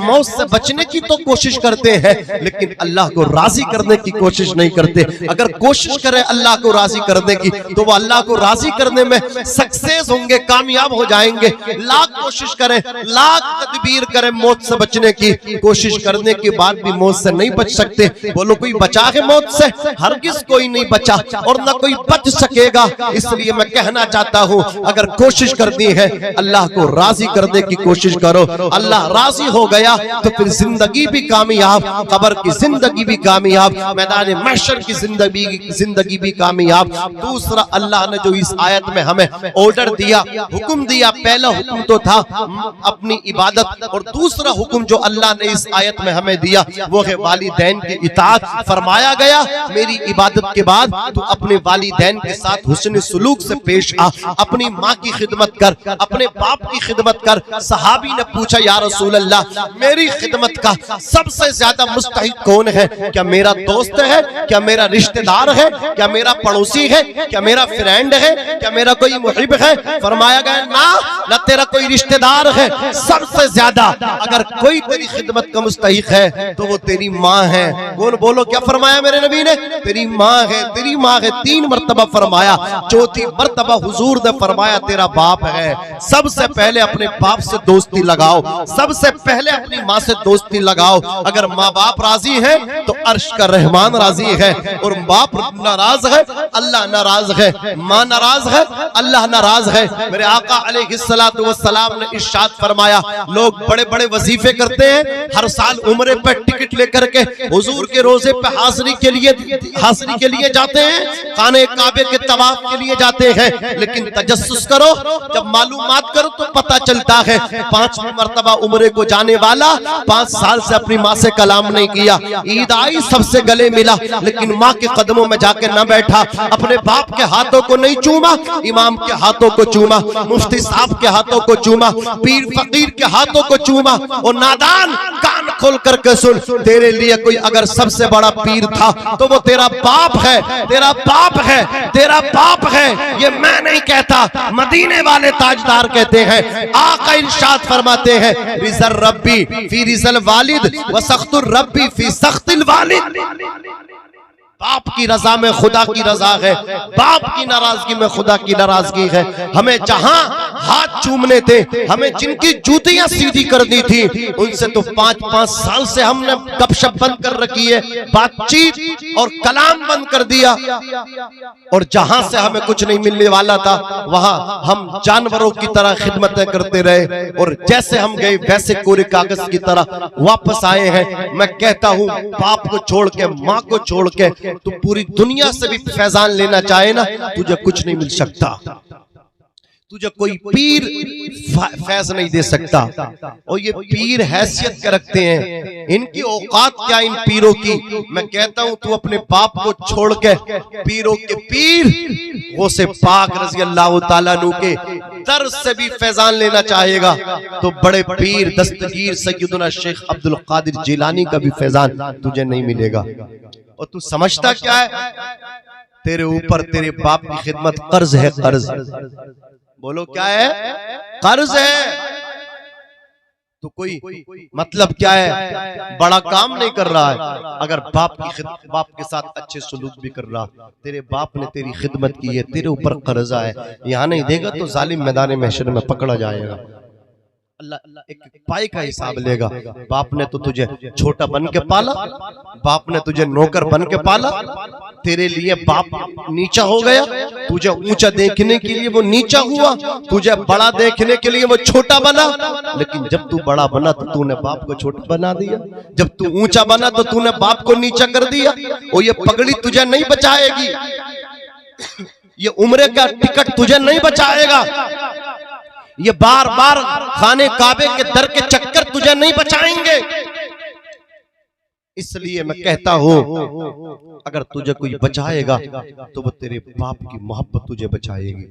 मौत से बचने की तो कोशिश करते हैं, लेकिन अल्लाह को राजी करने की कोशिश नहीं करते। अगर कोशिश करें अल्लाह को राजी करने की तो वो अल्लाह को राजी करने में सक्सेस होंगे, कामयाब हो जाएंगे। लाख कोशिश करें, लाख तदबीर करें मौत से बचने की, कोशिश करने के बाद भी मौत से नहीं बच सकते। बोलो कोई बचा है मौत से? हरगिज कोई नहीं बचा और ना कोई बच सकेगा। इसलिए मैं कहना चाहता हूं, अगर कोशिश करनी है अल्लाह को राजी करने की कोशिश करो। अल्लाह राजी हो गया तो फिर जिंदगी भी कामयाब, कब्र की जिंदगी भी कामयाब, मैदान महशर की जिंदगी भी कामयाब। दूसरा, अल्लाह ने जो इस आयत में हमें ऑर्डर दिया, हुक्म दिया, पहला हुक्म तो था अपनी इबादत, और दूसरा हुक्म जो अल्लाह ने इस आयत में हमें दिया वो है वालिदैन की इताअत। फरमाया गया मेरी इबादत के बाद तू अपने वालिदैन के साथ हुस्न सुलूक से पेश आ, अपनी माँ की खिदमत कर, अपने बाप की खिदमत कर। सहाबी ने पूछा या रसूल अल्लाह, मेरी खिदमत का सबसे ज्यादा मुस्तहिक कौन है? क्या मेरा दोस्त है? क्या मेरा रिश्तेदार है? क्या मेरा पड़ोसी है? क्या मेरा फ्रेंड है? क्या मेरा कोई मुहिब है? फरमाया गया ना तेरा कोई रिश्तेदार है। सबसे ज्यादा अगर कोई तेरी खिदमत का मुस्तहिक है तो वो तेरी माँ है। बोलो क्या फरमाया मेरे नबी ने? तेरी माँ है, तेरी माँ है। 3 मरतबा फरमाया, चौथी मरतबा हुजूर ने फरमाया तेरा बाप है। सबसे पहले अपने बाप से दोस्ती लगाओ, सबसे पहले अपनी माँ से दोस्ती लगाओ। अगर माँ बाप राजी है तो अर्श का रहमान राजी है, और बाप नाराज है अल्लाह नाराज है, माँ नाराज है अल्लाह नाराज है। मेरे आका अलैहिस्सलातु वस्सलाम ने इरशाद फरमाया, लोग बड़े बड़े वजीफे करते हैं, हर साल उम्रे पे टिकट लेकर के हुजूर के रोजे पे हाजिरी के लिए जाते हैं, खाने काबे के तवाफ के लिए जाते हैं, लेकिन तजस्सुस करो, जब मालूमात करो तो पता चलता है 5वीं मर्तबा उम्रे को जाने वाला 5 साल से अपनी माँ से कलाम नहीं किया। ईद आई सबसे गले मिला, लेकिन माँ के कदमों में जाके न बैठा, अपने बाप के हाथों को नहीं चूमा, इमाम के हाथों को चूमा, मुफ्ती साहब के हाथों को चूमा, पीर फकीर के हाथों को चूमा। और नादान, कान खोल करके सुन, तेरे लिए कोई अगर सबसे बड़ा पीर था तो वो तेरा बाप है, तेरा बाप है, तेरा बाप है। ये मैं नहीं कहता, मदीने वाले ताजदार कहते हैं। आका इरशाद फरमाते हैं, रिज़ल रब्बी फी रिज़ल वालिद व सख्तुर रब्बी फी सख्तिल वालिद। बाप की रजा में खुदा की रजा है, बाप की नाराजगी में खुदा की नाराजगी है। हमें जहां हाथ चूमने थे, हमें जिनकी जूतियां सीधी करनी थी, उनसे तो 5-5 साल से हमने गपशप बंद कर रखी है, बातचीत और कलाम बंद कर दिया। और जहां से हमें कुछ नहीं मिलने वाला था, वहां हम जानवरों की तरह खिदमतें करते रहे, और जैसे हम गए वैसे कोरे कागज की तरह वापस आए हैं। मैं कहता हूं, बाप को छोड़ के, माँ को छोड़ के तू पूरी दुनिया से भी फैजान लेना चाहे ना, तुझे कुछ नहीं मिल सकता, तुझे कोई पीर फैज नहीं दे सकता। और ये पीर हैसियत के रखते हैं, इनकी औकात क्या इन पीरों की। मैं कहता हूं तू अपने बाप को छोड़ के पीरों के पीर गौसे पाक रज़ी अल्लाह ताला अन्हु के दर से भी फैजान लेना चाहेगा तो बड़े पीर दस्तगीर सैयदना शेख अब्दुल कादिर जिलानी का भी फैजान तुझे नहीं मिलेगा। और तू समझता क्या है, तेरे ऊपर तेरे बाप की खिदमत कर्ज है, कर्ज। बोलो क्या है? कर्ज है। तो कोई मतलब क्या है, बड़ा काम नहीं कर रहा है। अगर बाप के साथ अच्छे सलूक भी कर रहा, तेरे बाप ने तेरी खिदमत की है, तेरे ऊपर कर्जा है, यहाँ नहीं देगा तो जालिम मैदान महशर में पकड़ा जाएगा। अल्लाह एक पाई का हिसाब लेगा। बाप ने तो तुझे छोटा बन के पाला, बाप ने तुझे नौकर बन के पाला, तेरे लिए बाप नीचा हो गया, तुझे ऊंचा देखने के लिए वो नीचा हुआ, तुझे बड़ा देखने के लिए वो छोटा बना। लेकिन जब तू बड़ा बना तो तूने बाप को छोटा बना दिया, जब तू ऊंचा बना तो तूने बाप को नीचा कर दिया। और ये पगड़ी तुझे नहीं बचाएगी, ये उम्र का टिकट तुझे नहीं बचाएगा, ये बार बार खाने काबे के दर के चक्कर तुझे नहीं बचाएंगे। इसलिए मैं कहता हूं, अगर तुझे कोई बचाएगा तो वो तेरे बाप की मोहब्बत तुझे बचाएगी।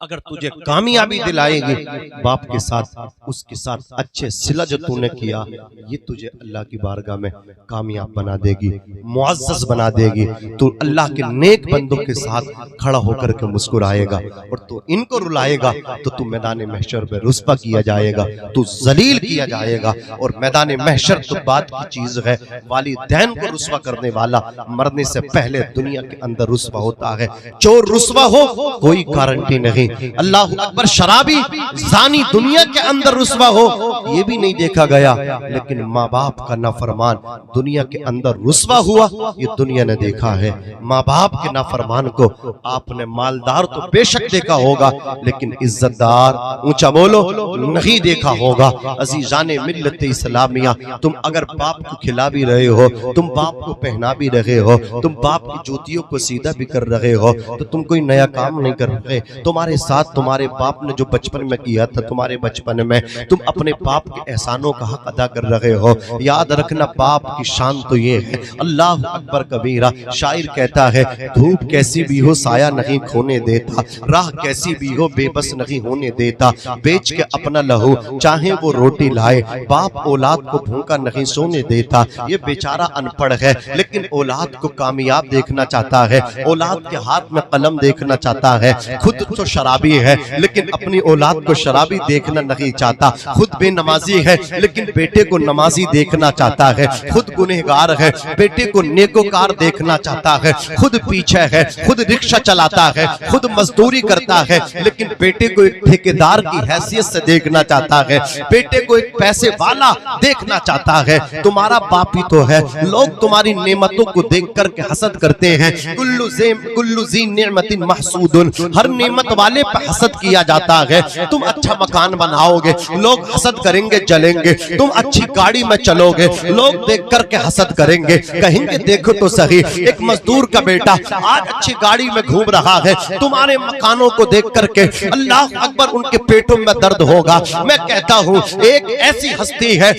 अगर तुझे कामयाबी दिलाएगी बाप के साथ, उसके साथ अच्छे सिला जो तूने किया, ये तुझे अल्लाह की बारगाह में कामयाब बना देगी, मुअज़्ज़ज़ बना देगी। तू अल्लाह के नेक बंदों के साथ खड़ा होकर के मुस्कुराएगा, और तू इनको रुलाएगा तो तू मैदान महशर में रुस्वा किया जाएगा, तू जलील किया जाएगा। और मैदान महशर तो बात की चीज है, वालिदैन को रुस्वा करने वाला मरने से पहले दुनिया के अंदर रुस्वा होता है। चोर रुस्वा हो कोई गारंटी नहीं, अल्लाह अकबर शराबी जानी दुनिया के अंदर रुस्वा हो ये भी नहीं देखा गया, लेकिन माँ बाप का नाफरमान दुनिया के अंदर रुस्वा हुआ ये दुनिया ने देखा है। माँ बाप के नाफरमान को आपने मालदार तो बेशक देखा होगा, लेकिन इज्जतदार ऊंचा बोलो नहीं देखा होगा। अजीजाने मिल्लत इस्लामिया, तुम अगर बाप को खिला भी रहे हो, तुम बाप को पहना भी रहे हो, तुम बाप की जूतियों को सीधा भी कर रहे हो, तो तुम कोई नया काम नहीं कर रहे। तुम्हारे साथ तुम्हारे बाप ने जो बचपन में किया था, तुम्हारे बचपन में तुम अपने बाप के एहसानों का हक अदा कर रहे हो। याद रखना बाप की शान तो ये है, अल्लाह अकबर कबीरा। शायर कहता है धूप कैसी भी हो साया नहीं खोने देता, राह कैसी भी हो बेबस नहीं होने देता, बेच के अपना लहू चाहे वो रोटी लाए, बाप औलाद को भूखा नहीं सोने देता। ये बेचारा अनपढ़ है लेकिन औलाद को कामयाब देखना चाहता है, औलाद के हाथ में कलम देखना चाहता है। खुद तो शराबी है लेकिन अपनी औलाद को शराबी देखना नहीं चाहता, खुद बेनमाजी है लेकिन बेटे को नमाजी देखना चाहता है, खुद गुनहगार है बेटे को नेकोकार देखना चाहता है, खुद पीछे है, खुद रिक्शा चलाता है, खुद मजदूरी करता है, लेकिन बेटे को एक ठेकेदार की हैसियत से देखना चाहता है, बेटे को एक पैसे वाला देखना चाहता है। तुम्हारा बाप ही तो है। लोग तुम्हारी नेमतों को देख करके हसद करते हैं। कुल्लु ज़ी नेमतिन महसूदुन, हर नेमत वाले पर हसद किया जाता है। तुम अच्छा मकान बनाओगे लोग हसद करेंगे जलेंगे, तुम अच्छी गाड़ी में चलोगे लोग देख करके हसद करेंगे, कहेंगे देखो तो सही एक मजदूर का बेटा आज अच्छी गाड़ी में घूम रहा है। तुम्हारे मकानों को देख करके अल्लाह अकबर उनके पेटों में दर्द होगा। मैं कहता हूँ एक ऐसी हस्ती है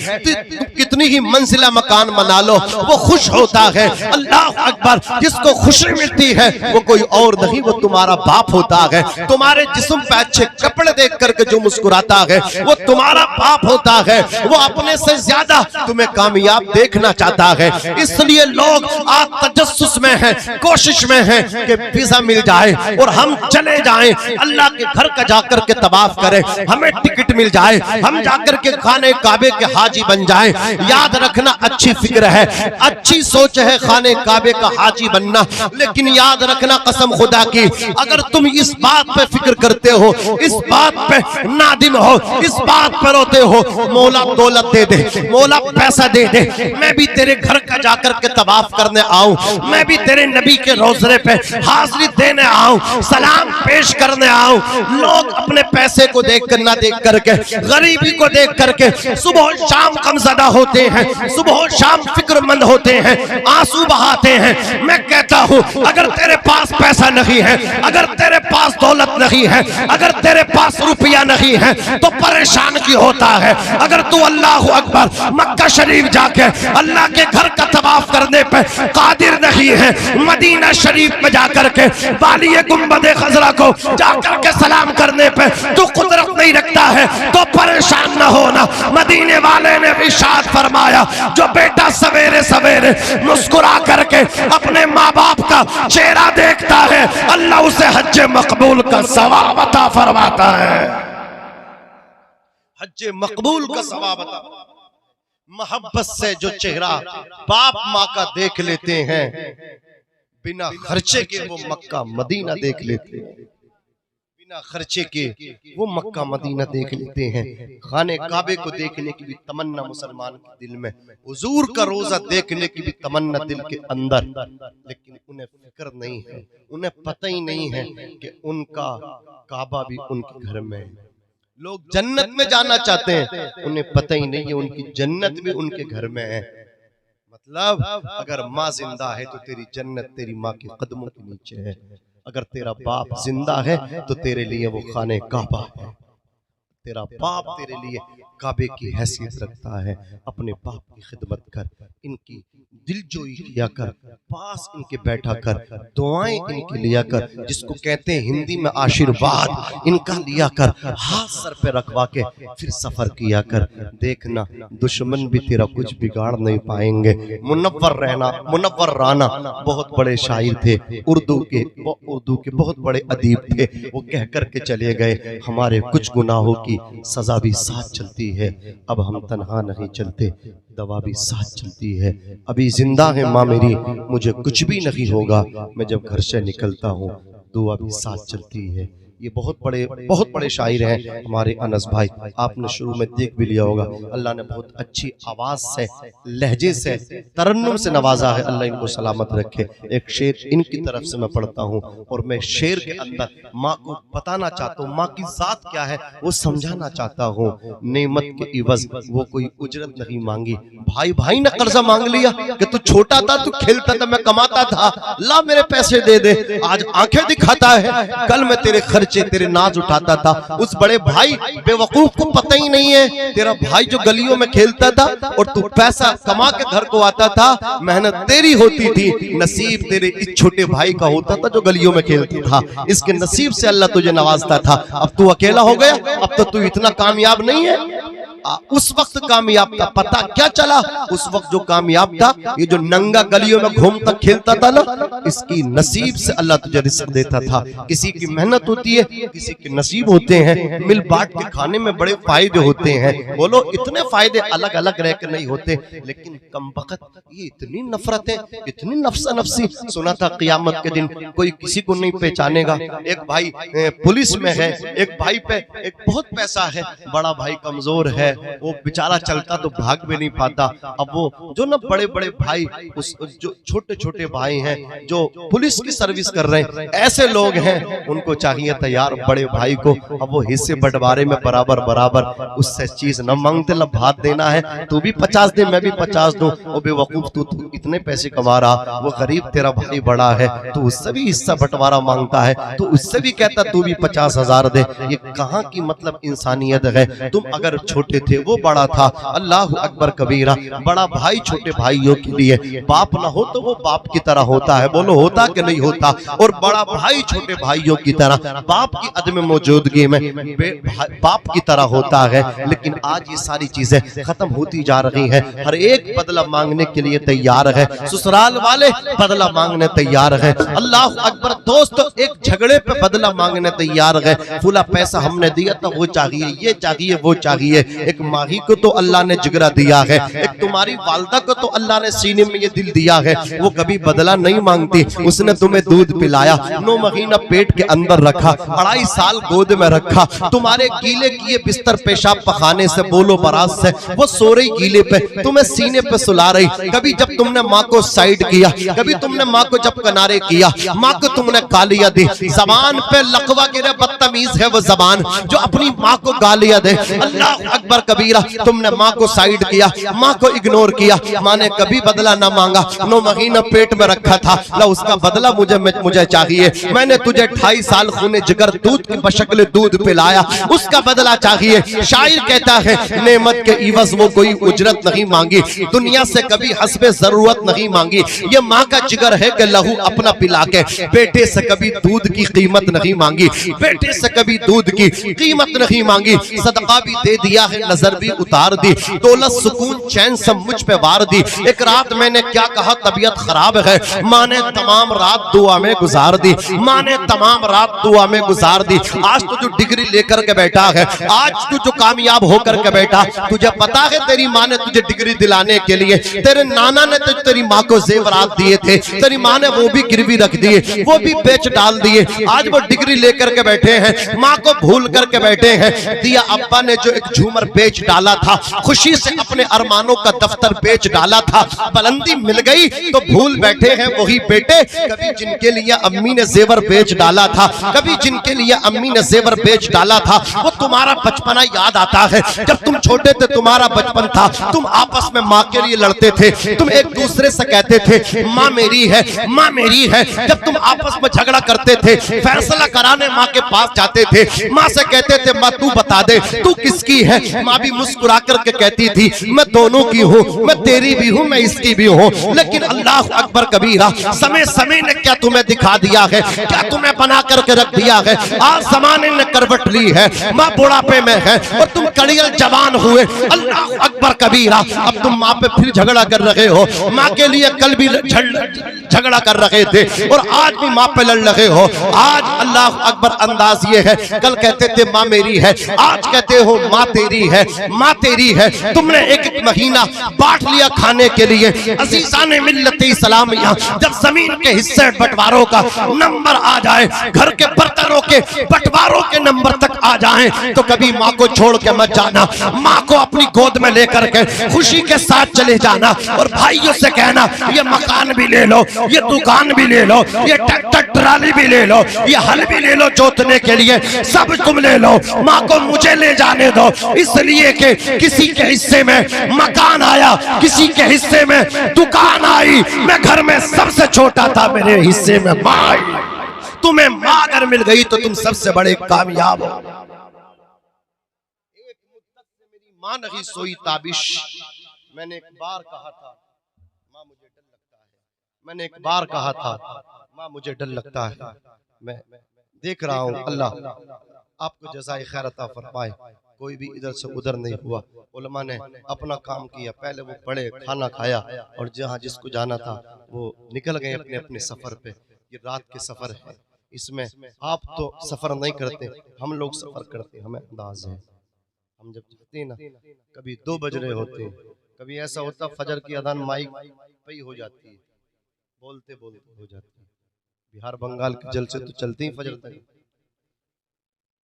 कितनी ही मंजिला मकान बना लो वो खुश होता है। अल्लाह अकबर जिसको खुशी मिलती है वो कोई और नहीं, वो तुम्हारा बाप होता है। तुम्हारे जिस्म पे अच्छे कपड़े देख करके जो मुस्कुराता है वो तुम्हारा बाप होता है। वो अपने से ज्यादा तुम्हें कामयाब देखना चाहता है। इसलिए लोग आज तजस्सुस में हैं, कोशिश में हैं कि वीजा मिल जाए और हम चले जाएं, अल्लाह के घर का जाकर के तवाफ करें, हमें टिकट मिल जाए, हम जाकर के खाने काबे के हाजी बन जाएं। याद रखना अच्छी फिक्र है, अच्छी सोच है खाने काबे का हाजी बनना, लेकिन याद रखना कसम खुदा की अगर तुम इस बात पे फिक्र करते हो, इस बात पे नादिम हो, इस बात पर रोते हो मौला दौलत दे दे, मौला पैसा दे दे, मैं भी तेरे घर का जाकर के तवाफ करने आऊं, मैं भी तेरे नबी के रोज़े पे हाजिरी देने आऊं, सलाम पेश करने आऊं। लोग अपने पैसे को देख कर ना देख करके, गरीबी को देख करके सुबह शाम कमज़दा होते हैं, सुबह शाम फिक्रमंद होते हैं, आंसू बहाते हैं। मैं कहता हूं अगर तेरे पास पैसा नहीं है, अगर तेरे पास दौलत नहीं है, अगर तेरे पास रुपया नहीं है तो परेशान क्यों होता है? अगर तू अल्लाह अकबर मक्का शरीफ जाके अल्लाह के घर का तवाफ करने पे कादिर नहीं है, मदीना शरीफ में जाकर के वालिए गुंबदे खजरा को जाकर के सलाम करने पे तू कुदरत नहीं रखता है तो परेशान न होना। मदीने वाले ने भी इरशाद फरमाया जो बेटा सवेरे सवेरे मुस्कुरा करके अपने माँ बाप का चेहरा देखता है अल्लाह उसे हज्जे मकबूल का सवाब अता फरमाता है। हज्जे मकबूल का सवाब अता। मोहब्बत से जो चेहरा बाप माँ का देख लेते हैं बिना खर्चे के वो मक्का मदीना देख लेते हैं, बिना खर्चे के वो मक्का मदीना देख लेते हैं। खाने काबे को देखने की भी तमन्ना मुसलमान के दिल में, हुजूर का रोजा देखने की भी तमन्ना दिल के अंदर, लेकिन उन्हें फिक्र नहीं है, उन्हें पता ही नहीं है कि उनका काबा भी उनके घर में है। लोग जन्नत में जाना चाहते हैं, उन्हें पता ही नहीं है उनकी जन्नत भी उनके घर में है। मतलब अगर माँ जिंदा है तो तेरी जन्नत तेरी माँ के कदमों के नीचे है, अगर तेरा बाप जिंदा है तो तेरे लिए वो खाने काबा है, तेरा बाप तेरे लिए काबे की हैसियत रखता है, अपने बाप की खिदमत कर, इनकी दिलजोई किया कर, पास इनके बैठा कर, दुआएं इनकी लिया कर, जिसको कहते हैं हिंदी में आशीर्वाद, इनका लिया कर, हाथ सर पे रखवा के फिर सफर किया कर। देखना दुश्मन भी तेरा कुछ बिगाड़ नहीं पाएंगे। मुनव्वर राना बहुत बड़े शायर थे, उर्दू के बहुत बड़े अदीब थे। वो कह कर के चले गए, हमारे कुछ गुनाहों की सजा भी साथ चलती है, अब हम तन्हा नहीं चलते, दवा भी साथ चलती है। अभी जिंदा है माँ मेरी, मुझे कुछ भी नहीं होगा, मैं जब घर से निकलता हूँ दुआ भी साथ चलती है। ये बहुत बड़े शायर हैं हमारे अनस भाई। आपने शुरू में देख भी लिया होगा, अल्लाह ने बहुत अच्छी आवाज से, लहजे से, तरन्नुम से नवाजा है। अल्लाह इनको सलामत रखे। एक शेर इनकी तरफ से मैं पढ़ता हूँ, और मैं शेर के अंदर माँ को बताना चाहता हूँ, माँ की जात क्या है वो समझाना चाहता हूँ। नेमत के इवज वो कोई उजरत नहीं मांगी। भाई ने कर्जा मांग लिया कि तू छोटा था, तू खेलता था, मैं कमाता था, ला मेरे पैसे दे दे। आज आंखें दिखाता है, कल मैं तेरे तेरे नाज उठाता था। उस बड़े भाई बेवकूफ को पता ही नहीं है, तेरा भाई जो गलियों में खेलता था और तू पैसा कमा के घर को आता था, मेहनत तेरी होती थी, नसीब तेरे इस छोटे भाई का होता था जो गलियों में खेलता था। इसके नसीब से अल्लाह तुझे नवाजता था। अब तू अकेला हो गया, अब तो तू इतना कामयाब नहीं है। उस वक्त कामयाब था, पता क्या चला, उस वक्त जो कामयाब था, ये जो नंगा गलियों में घूमता खेलता था ना, इसकी नसीब से अल्लाह तुझे रिज़्क़ देता था। किसी की मेहनत होती है, किसी के नसीब होते हैं। मिल बांट के खाने में बड़े फायदे होते हैं। बोलो इतने फायदे अलग अलग रह के नहीं होते, लेकिन कमबख्त ये इतनी नफरतें, इतनी नफ्सा नफ्सी। सुना था क़यामत के दिन कोई किसी को नहीं पहचानेगा। एक भाई पुलिस में है, एक भाई पे एक बहुत पैसा है, बड़ा भाई कमजोर है, वो बेचारा चलता तो भाग भी नहीं पाता। अब वो जो ना बड़े बड़े भाई, उस जो छोटे छोटे भाई हैं जो पुलिस की सर्विस कर रहे हैं, ऐसे लोग हैं, उनको चाहिए था यार बड़े भाई को अब वो हिस्से बंटवारे में बराबर बराबर उससे चीज न मांगते, भात देना है, तू भी 50 दे मैं भी 50 दूं। वो बेवकूफ, तू इतने पैसे कमा रहा, वो गरीब तेरा भाई बड़ा है, तू उससे भी हिस्सा बंटवारा मांगता है, तो उससे भी कहता तू भी 50,000 दे। ये कहाँ की मतलब इंसानियत है। तुम अगर छोटे थे, वो बड़ा था, अल्लाह अकबर कबीरा। बड़ा भाई छोटे भाइयों के लिए बाप ना हो तो वो बाप की तरह होता है। बोलो होता कि नहीं होता। और बड़ा भाई छोटे भाइयों की तरह बाप की अदम मौजूदगी में बाप की तरह होता है। लेकिन आज ये सारी चीजें खत्म होती जा रही हैं। हर एक बदला मांगने के लिए तैयार है, ससुराल वाले बदला मांगने तैयार है। अल्लाह अकबर दोस्त एक झगड़े पे बदला मांगने तैयार है। फूला पैसा हमने दिया था, वो चाहिए, ये चाहिए, वो चाहिए। एक माही को तो अल्लाह ने जिगरा दिया है, एक तुम्हारी वालदा को तो अल्लाह ने सीने में ये दिल दिया है, वो कभी बदला नहीं मांगती। उसने तुम्हें दूध पिलाया, 9 महीना पेट के अंदर रखा, 2.5 साल गोद में रखा, तुम्हारे गीले किए बिस्तर पेशाब पखाने से, बोलो बरात से, वो सो रही गीले पे, तुम्हें सीने पे सुला रही। कभी जब तुमने माँ को साइड किया, कभी तुमने माँ को जब किनारे किया, माँ को तुमने गालियां दी, जबान पे लकवा गिरे, बदतमीज है वो जबान जो अपनी माँ को गालियां दे। अल्लाह अकबर कबीरा, तुमने माँ को साइड किया, माँ को इग्नोर किया, माँ ने कभी बदला ना मांगा, 9 महीना पेट में रखा था, ला उसका बदला मुझे चाहिए। मैंने तुझे 2.5 साल खूने जिगर दूध की बशक्ल दूध पिलाया, उसका बदला चाहिए। शायर कहता है नेमत के इवज वो कोई उजरत नहीं मांगी, दुनिया से कभी हस्बे जरूरत नहीं मांगी। ये माँ का जिगर है कि लहू अपना पिला के बेटे से कभी दूध की कीमत नहीं मांगी, बेटे से कभी दूध की कीमत नहीं मांगी। सदका भी दे दिया है, नजर भी उतार दी, दौलत सुकून चैन सब मुझ पे वार दी। एक रात मैंने क्या कहा, तबीयत खराब है, माँ ने तमाम रात दुआ में गुजार दी, माँ ने तमाम रात दुआ में गुजार दी। आज तो जो डिग्री लेकर के बैठा है, आज तू जो कामयाब होकर के बैठा, तुझे पता है तेरी माँ ने तुझे डिग्री दिलाने के लिए, तेरे नाना ने तो तेरी माँ को जेवरात दिए थे, तेरी माँ ने वो भी गिरवी रख दिए, वो भी बेच डाल दिए। आज वो डिग्री लेकर के बैठे हैं, माँ को भूल करके बैठे हैं। दिया अब्बा ने जो एक झूमर बेच डाला था, खुशी से अपने अरमानों का दफ्तर बेच डाला था, बुलंदी मिल गई तो भूल बैठे हैं वही बेटे, कभी जिनके लिए अम्मी ने जेवर बेच डाला था, कभी जिनके लिए अम्मी ने जेवर बेच डाला था, वो तुम्हारा बचपना याद आता है। जब तुम छोटे थे तुम्हारा बचपन था, तुम आपस में माँ के लिए लड़ते थे, तुम एक दूसरे से कहते थे माँ मेरी है, माँ मेरी है। जब तुम आपस में झगड़ा करते थे, फैसला कराने माँ के पास जाते थे, माँ से कहते थे माँ तू बता दे तू किसकी है। माँ भी मुस्कुरा करके कहती थी मैं दोनों की हूँ, मैं तेरी भी हूँ, मैं इसकी भी हूँ। लेकिन अल्लाह अकबर कबीरा, समय समय ने क्या तुम्हें दिखा दिया है, क्या तुम्हें बना करके रख दिया है। आज जमाने ने करवट ली है, माँ बुढ़ापे में है और तुम कड़ियल जवान हुए। अल्लाह अकबर कबीरा, अब तुम माँ पे फिर झगड़ा कर रहे हो। माँ के लिए कल भी झगड़ा कर रहे थे और आज भी माँ पे लड़ रहे हो। आज अल्लाह अकबर अंदाज ये है, कल कहते थे माँ मेरी है, आज कहते हो माँ तेरी है, माँ तेरी है। तुमने एक एक महीना बांट लिया खाने के लिए। अजीज़ाने मिल्लत इस्लामिया, जब जमीन के हिस्से बंटवारों का नंबर आ जाए, घर के बर्तनों के बंटवारों के नंबर तक आ जाए, तो कभी माँ को छोड़ के मत जाना। माँ को अपनी गोद में लेकर के खुशी के साथ चले जाना और भाइयों से कहना ये मकान भी ले लो, ये दुकान भी ले लो, ये ट्रैक्टर ट्राली भी ले लो, ये हल भी ले लो जोतने के लिए, सब तुम ले लो। माँ को मुझे ले जाने दो, इसलिए कि किसी के हिस्से में मकान आया, किसी के हिस्से में दुकान आई, मैं घर में सबसे छोटा था, मेरे हिस्से में माँ आई। तुम्हें माँ अगर मिल गई तो तुम सबसे बड़े कामयाब हो। एक मुद्दत से मेरी माँ नहीं सोई ताबिश, मैंने एक बार कहा था माँ मुझे डर लगता है, मैंने एक बार कहा था माँ मुझे डर लगता है। मैं देख रहा हूँ, अल्लाह आपको जज़ाए खैर अता फरमाए। कोई भी इधर से उधर नहीं हुआ, उलमा ने अपना काम किया, पहले वो पढ़े, खाना खाया और जहाँ जिसको जाना था वो निकल गए अपने अपने सफर पे। ये रात के सफर है, इसमें आप तो सफर नहीं करते, हम लोग सफर करते, हमें अंदाज है। हम जब जाते हैं ना, कभी 2 बज रहे होते हैं, कभी ऐसा होता फजर की अजान माइक पे ही हो जाती है, बोलते बोलते हो जाती है। बिहार बंगाल के जलसे तो चलते ही फजर तक,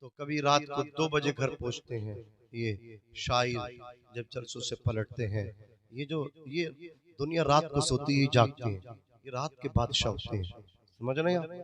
तो कभी रात को 2 बजे घर पहुंचते हैं। ये शायर जब जलसों से पलटते हैं, ये दुनिया रात को सोती ही जागती है, ये रात के बादशाह होते हैं, समझ रहे हैं?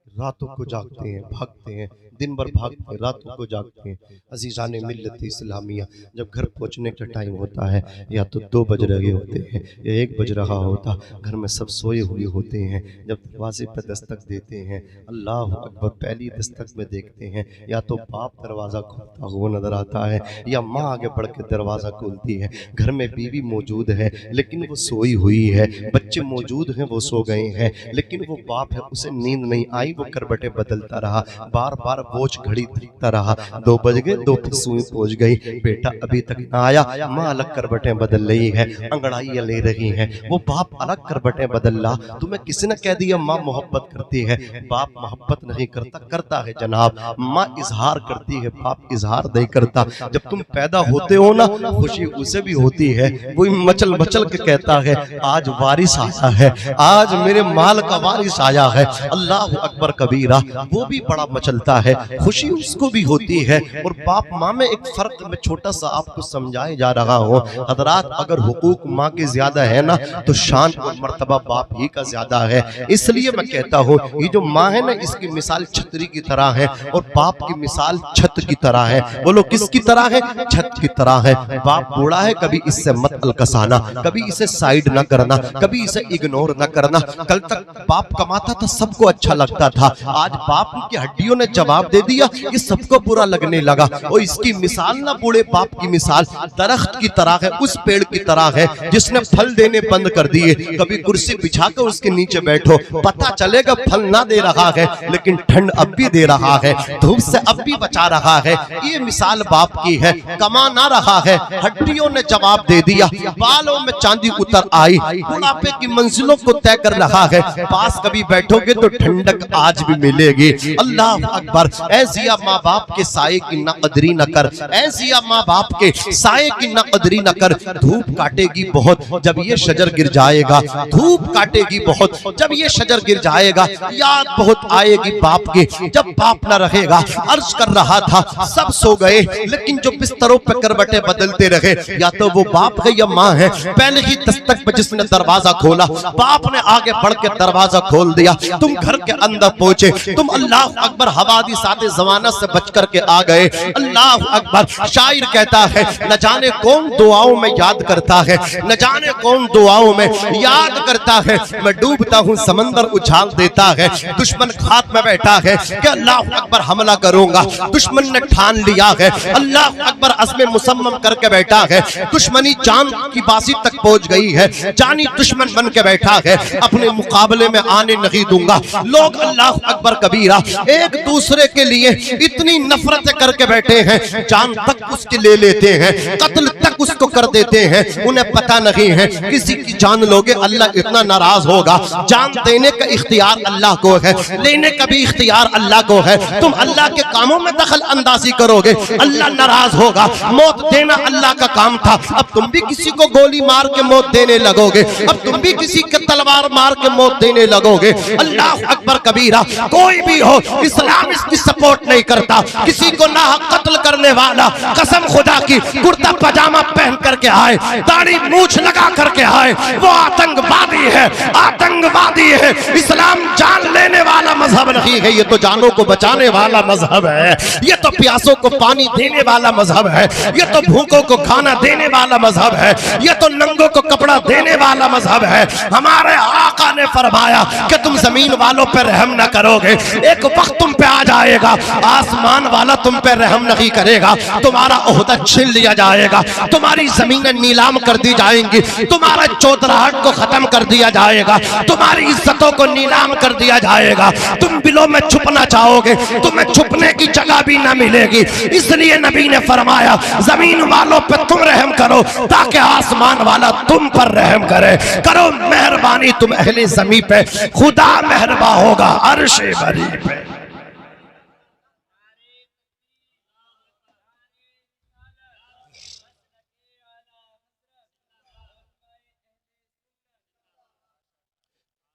रातों को जागते हैं, भागते हैं, दिन भर भागते हैं, रातों को जागते हैं। अजीज़ाने मिल्लत इस्लामिया, जब घर पहुंचने का टाइम होता है, या तो 2 बज रहे होते हैं या 1 बज रहा होता, घर में सब सोए हुए होते हैं। जब दरवाजे पर दस्तक देते हैं, अल्लाह अकबर, पहली दस्तक में देखते हैं या तो बाप दरवाज़ा खोलता हुआ नजर आता है या माँ आगे बढ़ के दरवाज़ा खोलती है। घर में बीवी मौजूद है लेकिन वो सोई हुई है, बच्चे मौजूद हैं वो सो गए हैं, लेकिन वो बाप है उसे नींद नहीं आई, वो करवटें बदलता रहा, बार बार वॉच घड़ी देखता रहा। 2 बज गए, 2 पे सुई पहुंच गई, बेटा अभी तक ना आया। माँ अलग करवटें बदल रही है, अंगड़ाइयां ले रही हैं, वो बाप अलग करवटें बदल रहा। तुम्हें किसी ने कह दिया माँ मोहब्बत करती है, बाप मोहब्बत नहीं करता, करता है जनाब। माँ इजहार करती है, बाप इजहार नहीं करता। जब तुम पैदा होते हो ना, खुशी उसे भी होती है, वो मचल मचल के कहता है आज वारिस आया है, आज मेरे माल का वारिस आया है। अल्लाह अकबर कबीरा, वो भी बड़ा मचलता है, खुशी उसको भी होती है। और बाप माँ में एक फर्क में छोटा सा आपको समझाए जा रहा हो हजरात, अगर हुकूक माँ के ज्यादा है ना तो शान और मर्तबा बाप ही का ज्यादा है। इसलिए मैं कहता हूँ ये जो माँ है ना, इसकी मिसाल छतरी की तरह है और बाप की मिसाल छत की तरह है। बोलो किसकी तरह है? छत की तरह है। बाप बूढ़ा है, कभी इससे मत अलकसाना, कभी इसे साइड ना करना, कभी इसे इग्नोर ना करना। कल तक बाप कमाता था, सबको अच्छा लगता था, आज बाप की हड्डियों ने जवाब दे दिया, ये सबको बुरा लगने लगा। और इसकी मिसाल ना बूढ़े बाप की मिसाल दरख्त की तरह है, उस पेड़ की तरह है जिसने फल देने बंद कर दिए। कभी कुर्सी बिछाकर उसके नीचे बैठो, पता चलेगा फल ना दे रहा है लेकिन ठंड अब भी दे रहा है, धूप से अब भी बचा रहा है। ये मिसाल बाप की है, कमा ना रहा है, हड्डियों ने जवाब दे दिया, बालों में चांदी उतर आई, बुढ़ापे की मंजिलों को तय कर रहा है। पास कभी बैठोगे तो ठंडक आज भी मिलेगी। अल्लाह अकबर। ऐसिया माँ बाप के साये की न कदरी न कर, ऐसिया माँ बाप के साये की न कदरी न कर। धूप काटेगी बहुत जब ये शजर गिर जाएगा, धूप काटेगी बहुत जब ये शजर गिर जाएगा। याद बहुत आएगी बाप की जब बाप न रहेगा। अर्ज कर रहा था सब सो गए लेकिन जो बिस्तरों पे करवटें बदलते रहे, या तो वो बाप है या माँ है। पहले ही दस्तक पे जिसने दरवाजा खोला, बाप ने आगे बढ़ के दरवाजा खोल दिया। तुम घर के अंदर तक पहुंचे, तुम अल्लाह अकबर हवादिसात ज़माना से बच करके आ गए। अल्लाह अकबर। शायर कहता है न जाने कौन दुआओं में याद करता है, न जाने कौन दुआओं में याद करता है। मैं डूबता हूँ समंदर उछाल देता है। दुश्मन खात में बैठा है कि अल्लाह अकबर हमला करूंगा। दुश्मन ने ठान लिया है, अल्लाह अकबर अज़्म मुसम्मम करके बैठा है। दुश्मनी जान की बासी तक पहुंच गई है, जानी दुश्मन बन के बैठा है। अपने मुकाबले में आने नहीं दूंगा। लोग अल्लाह अकबर कबीरा एक दूसरे के लिए इतनी नफरत करके बैठे हैं, जान तक उसकी ले लेते हैं, कत्ल तक उसको कर देते हैं। उन्हें पता नहीं है किसी की जान लोगे अल्लाह इतना नाराज होगा। जान देने का इख्तियार अल्लाह को है, लेने का भी इख्तियार अल्लाह को है। तुम अल्लाह के कामों में दखल अंदाजी करोगे, अल्लाह नाराज होगा। मौत देना अल्लाह का काम था, अब तुम भी किसी को गोली मार के मौत देने लगोगे, अब तुम भी किसी के तलवार मार के मौत देने लगोगे। अल्लाह अकबर कबीरा। कोई भी हो, इस्लाम इसकी सपोर्ट नहीं करता। किसी को नाहक कत्ल करने वाला कसम खुदा की कुर्ता पजामा पहन करके आए, दाढ़ी मूछ लगा करके आए, वो आतंकवादी है, आतंकवादी है। इस्लाम जान लेने वाला मजहब नहीं है, ये तो जानों को बचाने वाला मजहब है। ये तो प्यासों को पानी देने वाला मजहब है, ये तो भूखों को खाना देने वाला मजहब है, ये तो नंगों को कपड़ा देने वाला मजहब है। हमारे आका ने फरमाया कि तुम जमीन वालों पर रहम न करोगे, एक वक्त तुम पे आ जाएगा आसमान वाला तुम पे रहम नहीं करेगा। तुम्हारा ओहदा छीन लिया जाएगा, तुम्हारी जमीनें नीलाम कर दी जाएंगी, तुम्हारा चौधराहट को खत्म कर दिया जाएगा, तुम्हारी इज्जतों को नीलाम कर दिया जाएगा। तुम बिलों में छुपना चाहोगे, तुम्हें छुपने की जगह भी ना मिलेगी। इसलिए नबी ने फरमाया जमीन वालों पे तुम रहम करो ताकि आसमान वाला तुम पर रहम करे। करो मेहरबानी तुम अहले ज़मीं पे, खुदा मेहरबा होगा अर्शे बरी पे।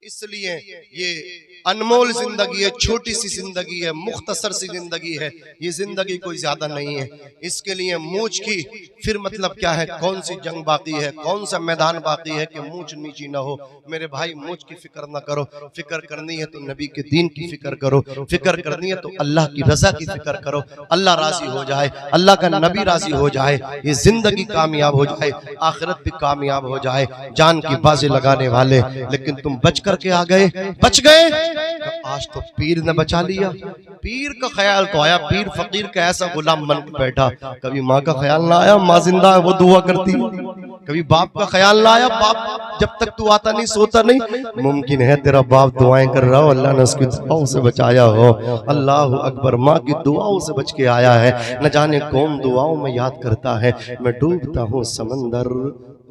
इसलिए ये अनमोल जिंदगी है, छोटी सी जिंदगी है, मुख्तसर सी जिंदगी है। ये जिंदगी कोई ज्यादा नहीं है। इसके लिए मूंछ की फिर मतलब क्या है, कौन सी जंग बाकी है, कौन सा मैदान बाकी है कि मूंछ नीची ना हो। मेरे भाई मूंछ की फिक्र ना करो, फिक्र करनी है तो नबी के दीन की फिक्र करो, फिक्र करनी है तो अल्लाह की रजा की फिक्र करो। अल्लाह राजी हो जाए, अल्लाह का नबी राजी हो जाए, ये जिंदगी कामयाब हो जाए, आखिरत भी कामयाब हो जाए। जान की बाजी लगाने वाले लेकिन तुम बच करके आ गए, बच गए तो आज तो पीर ने बचा लिया। पीर का ख्याल तो आया, पीर फकीर का ऐसा गुलाम बन के बैठा। कभी माँ का ख्याल ना आया, माँ जिंदा है वो दुआ करती है। कभी बाप का ख्याल ना आया, बाप जब तक तू आता नहीं सोता नहीं। मुमकिन है तेरा बाप दुआएं कर रहा हो, अल्लाह ने उसकी दुआओं से बचाया हो। अल्लाह अकबर। माँ की दुआओं से बच के आया है, न जाने कौन दुआओं में याद करता है। मैं डूबता हूँ समंदर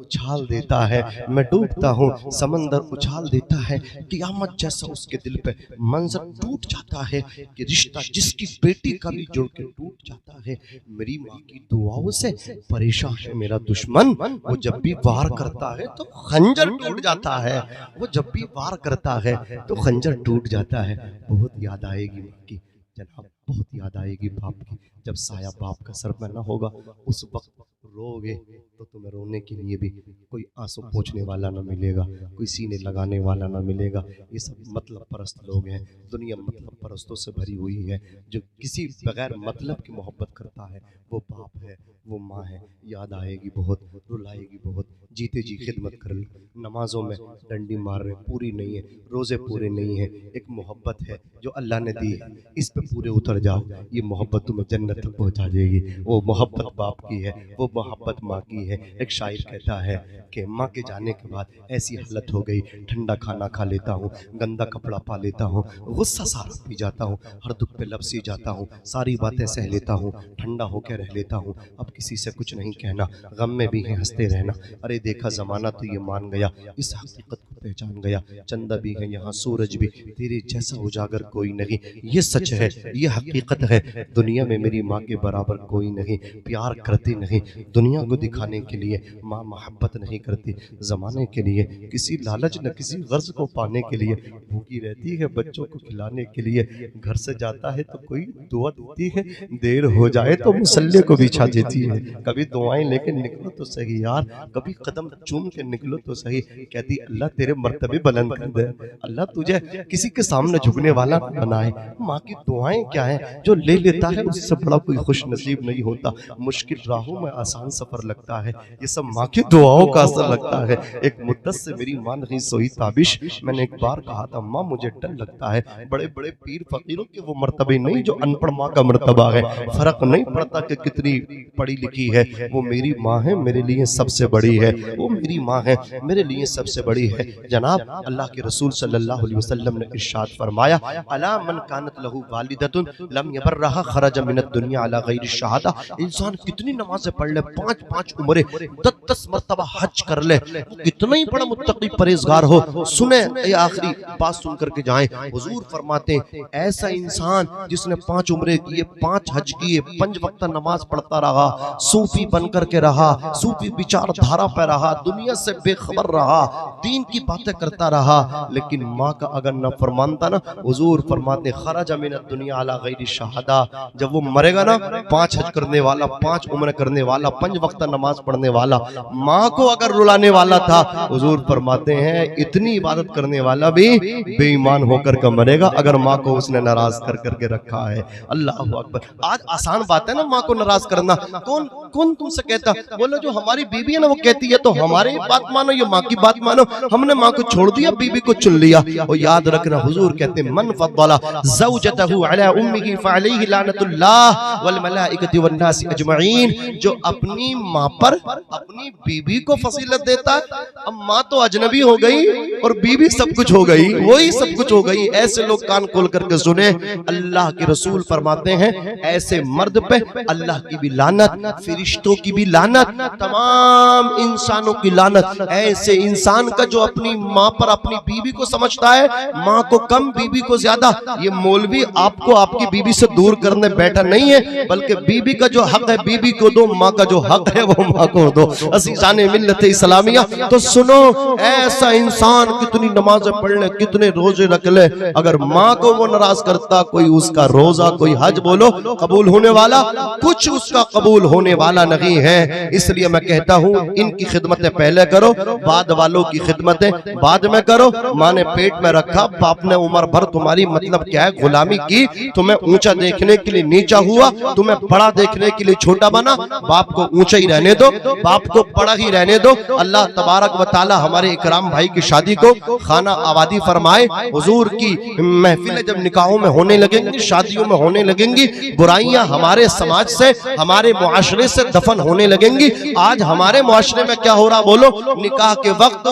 उछाल देता है, मैं डूबता हूँ समंदर उछाल देता है। कियामत जैसा उसके दिल पे मंजर टूट जाता है कि रिश्ता जिसकी बेटी का भी जुड़ के टूट जाता है। मेरी माँ की दुआओं से परेशान है मेरा दुश्मन, वो जब भी वार करता है तो खंजर टूट जाता है, वो जब भी वार करता है तो खंजर टूट जाता है। बहुत याद आएगी माँ की जनाब, बहुत याद आएगी बाप की। जब साया बाप का सर पे ना होगा उस वक्त रोगे तो तुम्हें रोने के लिए भी कोई आंसू पोंछने वाला ना मिलेगा, कोई सीने लगाने वाला ना मिलेगा। ये सब मतलब परस्त लोग हैं। दुनिया मतलब परस्तों से भरी हुई है। जो किसी बगैर मतलब की मोहब्बत करता है वो बाप है, वो माँ है। याद आएगी बहुत, रुलाएगी बहुत। जीते जी खिदमत कर लो, नमाजों में डंडी मार रहे पूरी नहीं है, रोज़े पूरे नहीं है। एक मोहब्बत है जो अल्लाह ने दी है, इस पे पूरे उतर जाओ, ये मोहब्बत तुम्हें जन्नत तक पहुँचा देगी। वो मोहब्बत बाप की है, वो मोहब्बत माँ की है। एक शायर कहता है कि माँ के जाने के बाद ऐसी हालत हो गई, ठंडा खाना खा लेता हूँ, गंदा कपड़ा पा लेता हूँ, गुस्सा सारा पी जाता हूँ, हर दुख पे लपसी जाता हूँ, सारी बातें सह लेता हूँ, ठंडा होकर रह लेता हूँ। अब किसी से कुछ नहीं कहना, गम में भी है हंसते रहना। अरे देखा ज़माना तो ये मान गया, इस हकीकत को पहचान गया। चंदा भी है यहाँ, सूरज भी, तेरे जैसा उजागर कोई नहीं। ये सच है, ये हकीकत है, दुनिया में मेरी माँ के बराबर कोई नहीं। प्यार करती नहीं, दुनिया को दिखाने के लिए, माँ मोहब्बत नहीं करती ज़माने के लिए, किसी लालच न किसी गर्ज को पाने के लिए भूखी रहती है बच्चों को खिलाने के लिए। घर से जाता है तो कोई दुआ देती है, देर हो जाए तो मुसल्ले को बिछा देती है। कभी दुआएं लेके निकलो तो सही यार, कभी कदम चूम के निकलो तो सही। कहती अल्लाह तेरे मर्तबे बुलंद कर दे, अल्लाह तुझे किसी के सामने झुकने वाला बनाए। माँ की दुआएं क्या है, जो ले लेता है उससे बड़ा कोई खुश नसीब नहीं होता। मुश्किल राहों में आसान सफर लगता है, ये सब माँ की दुआओं का असर लगता है। एक मुद्दत से मेरी माँ नहीं सोई ताबिश, मैंने एक बार कहा था माँ मुझे डर लगता है, बड़े बड़े पीर फकीरों के वो मर्तबे नहीं जो अनपढ़ माँ का मर्तबा है। फर्क नहीं पड़ता कि कितनी पढ़ी लिखी है, वो मेरी माँ है, मेरे लिए सबसे बड़ी है। वो मेरी माँ है, मेरे लिए सबसे बड़ी है। जनाब अल्लाह के रसूल सल्लल्लाहु अलैहि वसल्लम ने इरशाद फरमाया, अला मन कानत लहू वालिदतुन लम यबर्रहा खरज मिनद दुनिया अला गैरि शहादा। इंसान कितनी नमाजें पढ़ ले, 5-5 उम्रें 10-10 मर्तबा हज कर ले, कितना ही बड़ा मुत्तकी परहेजगार हो। सुने ये आखिरी बात सुन करके जाएं। हुजूर फरमाते ऐसा इंसान जिसने 5 उम्रें किए, 5 हज किए, 5 वक्त नमाज पढ़ता रहा, सूफी बन करके रहा, सूफी विचारधारा पे रहा, दुनिया से बेखबर रहा, दीन की बातें करता रहा, लेकिन माँ का अगर न फरमानता ना, हुजूर फरमाते खरज मिन दुनिया अला गैरि शहादा। जब वो मरेगा ना, 5 हज करने वाला, 5 उम्र करने वाला, 5 वक्त नमाज पढ़ने वाला, माँ को अगर रुलाने वाला था, हुजूर फरमाते हैं इतनी इबादत करने वाला भी बेईमान होकर का मरेगा अगर माँ को उसने नाराज कर करके रखा है। अल्लाह अकबर। आज आसान बात है ना माँ को नाराज करना, कौन कौन तुमसे कहता, बोलो जो हमारी बीबी है ना वो कहती है तो हमारी बात मानो, ये माँ की बात मानो। हमने माँ को छोड़ दिया, बीबी को चुन लिया। और याद रखना हुजूर कहते हैं मन फद्दला ज़ौजतहु अला उम्मिही फअलैहि लानतुल्लाह वल मलाइकति वन नास अजमईन। जो अपनी माँ पर अपनी बीबी को फजीलत देता है, अब माँ तो अजनबी हो गई और बीबी सब कुछ हो गई, वही सब कुछ हो गई। ऐसे लोग कान खोल करके सुने, अल्लाह के रसूल फरमाते हैं ऐसे मर्द पे अल्लाह की भी लानत, फरिश्तों की भी लानत, तमाम इंसानों की लानत। ऐसे इंसान का जो अपनी माँ पर अपनी बीबी को समझता है, माँ को कम बीबी को ज्यादा। ये मौलवी आपको आपकी बीबी से दूर करने बैठा नहीं है, बल्कि बीबी का जो हक है बीबी को दो, माँ का जो हक है वो माँ को दो। अज़ीज़ाने मिल्लत इस्लामिया, तो सुनो ऐसा इंसान कितनी नमाजें पढ़ ले, कितने रोजे रख ले, अगर माँ को वो नाराज करता, कोई उसका रोजा, कोई हज बोलो कबूल होने वाला, कुछ उसका कबूल होने वाला नहीं है। इसलिए मैं कहता हूँ इनकी खिदमतें पहले करो, बाद वालों की खिदमतें बाद में करो। माँ ने पेट में रखा, बाप ने उम्र भर तुम्हारी मतलब क्या है गुलामी की, तुम्हें ऊंचा देखने के लिए नीचा हुआ, तुम्हें बड़ा देखने के लिए छोटा बना। बाप को ऊंचा ही रहने दो, बाप को बड़ा ही रहने दो। अल्लाह तबारक व तआला हमारे इकराम भाई की शादी को खाना आबादी फरमाए। हुजूर की महफिलें जब निकाहों में होने लगेंगी, शादियों में होने लगेंगी, बुराइयां हमारे समाज से, हमारे मुआशरे से दफन होने लगेंगी। आज हमारे मुआशरे में क्या हो रहा बोलो, निकाह के वक्त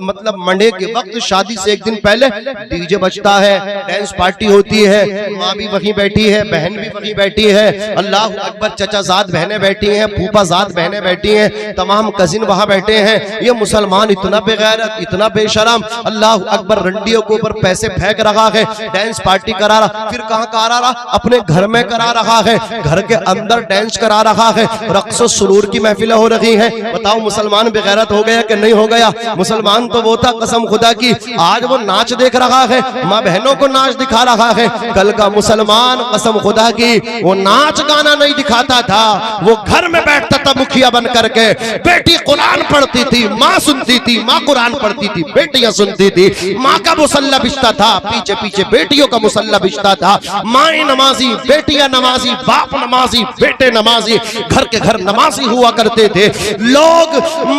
मतलब मंडे के वक्त, शादी से एक दिन पहले डीजे बजता है, डांस पार्टी होती है, माँ भी वहीं बैठी है, बहन भी वहीं बैठी है, अल्लाह अकबर, चचाजाद बहनें बैठी हैं, फूफाजाद बहनें बैठी हैं, तमाम कजिन वहां बैठे हैं। ये मुसलमान इतना बेगैरत, इतना बेशरम, अल्लाह अकबर, रंडियों के ऊपर पैसे फेंक रहा है, डांस पार्टी करा रहा, फिर कहाँ करा रहा, अपने घर में करा रहा है, घर के अंदर डांस करा रहा है, रक्स और सुरूर की महफिलें हो रही हैं। बताओ मुसलमान बेगैरत हो गया कि नहीं हो गया? मुसलमान तो वो था कसम खुदा की, आज वो नाच देख रहा है, माँ बहनों को नाच दिखा रहा है। कल का मुसलमान कसम खुदा की वो नाच गाना नहीं दिखाता था, वो घर में बैठता था मुखिया बन करके, बेटी कुरान पढ़ती थी, माँ सुनती थी, माँ कुरान पढ़ती थी, बेटियां सुनती थी, माँ का मुसल्ला बिछता था, पीछे पीछे बेटियों का मुसल्ला बिछता था, माएं नमाजी, बेटियां नमाजी, बाप नमाजी, बेटे नमाजी, घर के घर नमाजी हुआ करते थे। लोग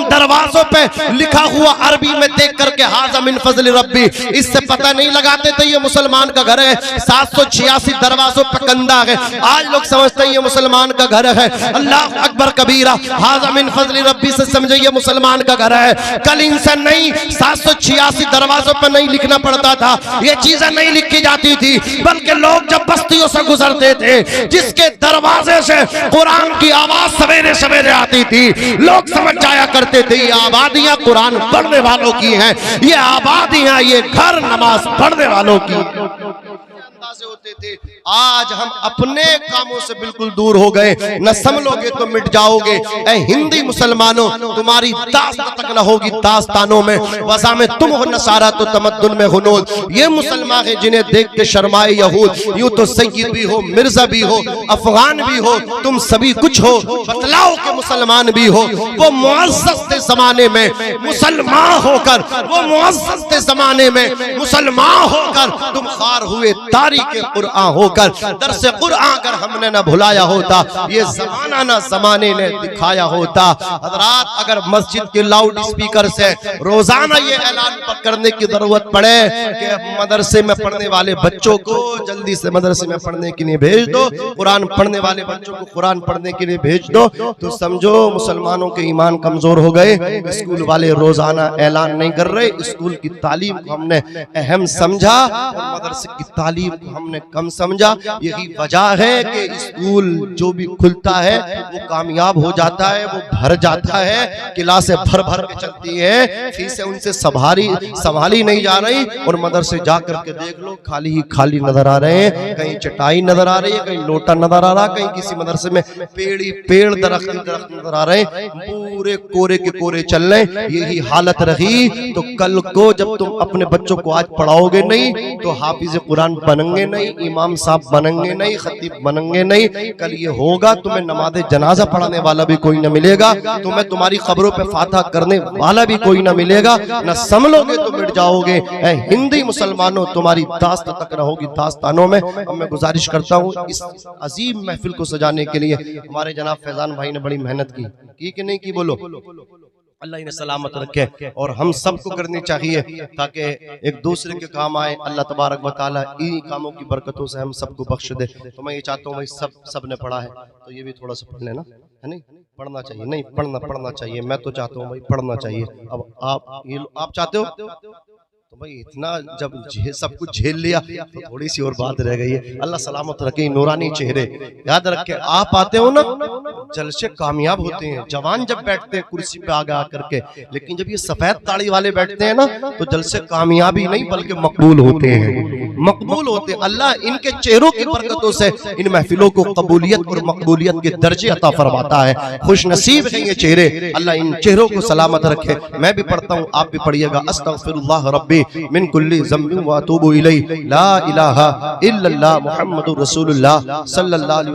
दरवाजों पे लिखा हुआ अरबी में देख करके हाज़ा मिन फज़ल रब्बी, इससे पता नहीं लगाते थे ये मुसलमान का घर है। 786 दरवाजों पे कंधा है, आज लोग समझते हैं ये मुसलमान का घर है। अल्लाह अकबर कबीरा, हाज़ा मिन फज़ल रब्बी से समझे ये मुसलमान का घर है। कल इंसान नहीं, 786 दरवाजों पर नहीं लिखना पड़ता था, ये चीजें नहीं लिखी जाती थी, बल्कि लोग जब बस्तियों से गुजरते थे, जिसके दरवाजे से कुरान की आवाज सवेरे सवेरे आती थी, लोग समझ जाया करते थे ये आबादियां कुरान पढ़ने वालों की हैं, ये आबादियां, ये घर नमाज पढ़ने वालों की। नमाजें होते थे, आज हम अपने कामों से बिल्कुल दूर हो गए। न संभलोगे तो मिट जाओगे। ऐ हिंदी मुसलमानों, तुम्हारी दास्त तक न होगी दास्तानों में। वज़ा में तुम हो नसारा तो तमद्दुन में हुनूद। ये मुसलमान हैं जिन्हें देख के शर्माए यहूद। यूं तो सैयद भी हो, मिर्जा भी हो, अफगान भी हो, तुम सभी कुछ हो, बतलाओ के मुसलमान भी हो। वो मुअज़्ज़ज़ थे जमाने में मुसलमान होकर, वो मुअज़्ज़ज़ थे जमाने में मुसलमान होकर, तुम खार हुए तारीख़ कुरान होकर। दर्स कुरान अगर हमने न भुलाया होता, ये जमाना ना जमाने ने दिखाया होता। हज़रात, अगर मस्जिद के लाउड स्पीकर से रोजाना ये ऐलान करने की जरूरत पड़े कि मदरसे में पढ़ने वाले बच्चों को जल्दी से मदरसे में पढ़ने के लिए भेज दो, कुरान पढ़ने वाले बच्चों को कुरान पढ़ने के लिए भेज दो, तो समझो मुसलमानों के ईमान कमजोर हो गए। स्कूल वाले रोजाना ऐलान नहीं कर रहे। स्कूल की तालीम को हमने अहम समझा और मदरसे की तालीम को हमने कम समझा। यही वजह है कि स्कूल जो भी खुलता है वो कामयाब हो जाता है, वो भर जाता है, क्लासें भर भर के चलती है, फीसें उनसे संभाली नहीं जा रही। और मदरसे जा करके देख लो, खाली ही खाली नजर आ रहे हैं। कहीं चटाई नजर आ रही है, कहीं लोटा नजर आ रहा, कहीं किसी मदरसे में पेड़ दरख्त नजर आ रहे हैं, पूरे कोरे के कोरे चल रहे। यही हालत रही तो कल को जब तुम अपने बच्चों को आज पढ़ाओगे नहीं तो हाफिज कुरान बनेंगे नहीं, इमाम साहब बनेंगे नहीं, खतीब बनेंगे नहीं। कल ये होगा तुम्हें नमाज़े जनाजा पढ़ाने वाला भी कोई न मिलेगा, तुम्हें तुम्हारी खबरों पे फातहा करने वाला भी कोई न मिलेगा। न संभलोगे तो मिट जाओगे। ऐ हिंदी मुसलमानों, तुम्हारी दास्त तक न होगी दास्तानों में। अब मैं गुजारिश करता हूँ, इस अजीम महफिल को सजाने के लिए हमारे जनाब फैजान भाई ने बड़ी मेहनत की कि नहीं की? बोलो। अल्लाह इन्हें सलामत रखे और हम सबको करनी चाहिए ताकि एक दूसरे के काम आए। अल्लाह तबारक व तआला इन्हीं कामों की बरकतों से हम सबको बख्श दे। तो मैं ये चाहता हूँ भाई, सब ने पढ़ा है तो ये भी थोड़ा सा पढ़ लेना, है नहीं? पढ़ना चाहिए, नहीं पढ़ना चाहिए। मैं तो चाहता हूँ भाई पढ़ना चाहिए। अब आप चाहते हो तो भाई इतना जब सब कुछ झेल लिया तो थोड़ी सी और बात रह गई है। अल्लाह सलामत रखे नूरानी चेहरे। याद रखे, आप आते हो ना जलसे कामयाब होते हैं। जवान जब बैठते हैं कुर्सी पे आगे आकर के, लेकिन जब ये सफेद ताड़ी वाले बैठते हैं ना तो जलसे कामयाबी नहीं बल्कि मकबूल होते हैं, मकबूल होते हैं। अल्लाह इनके चेहरों की बरकतों से इन महफिलों को कबूलियत और मकबूलियत के दर्जे अता फरमाता है। खुश नसीब है ये चेहरे। अल्लाह इन चेहरों को सलामत रखे। मैं भी पढ़ता हूँ, आप भी पढ़िएगा। अस्तगफिरुल्लाह रब्बी मिन कुल्ली ज़म्बिन व अतूबु इलैहि, ला इलाहा इल्लल्लाह मुहम्मदुर रसूलुल्लाह सल्लल्लाहु अलैहि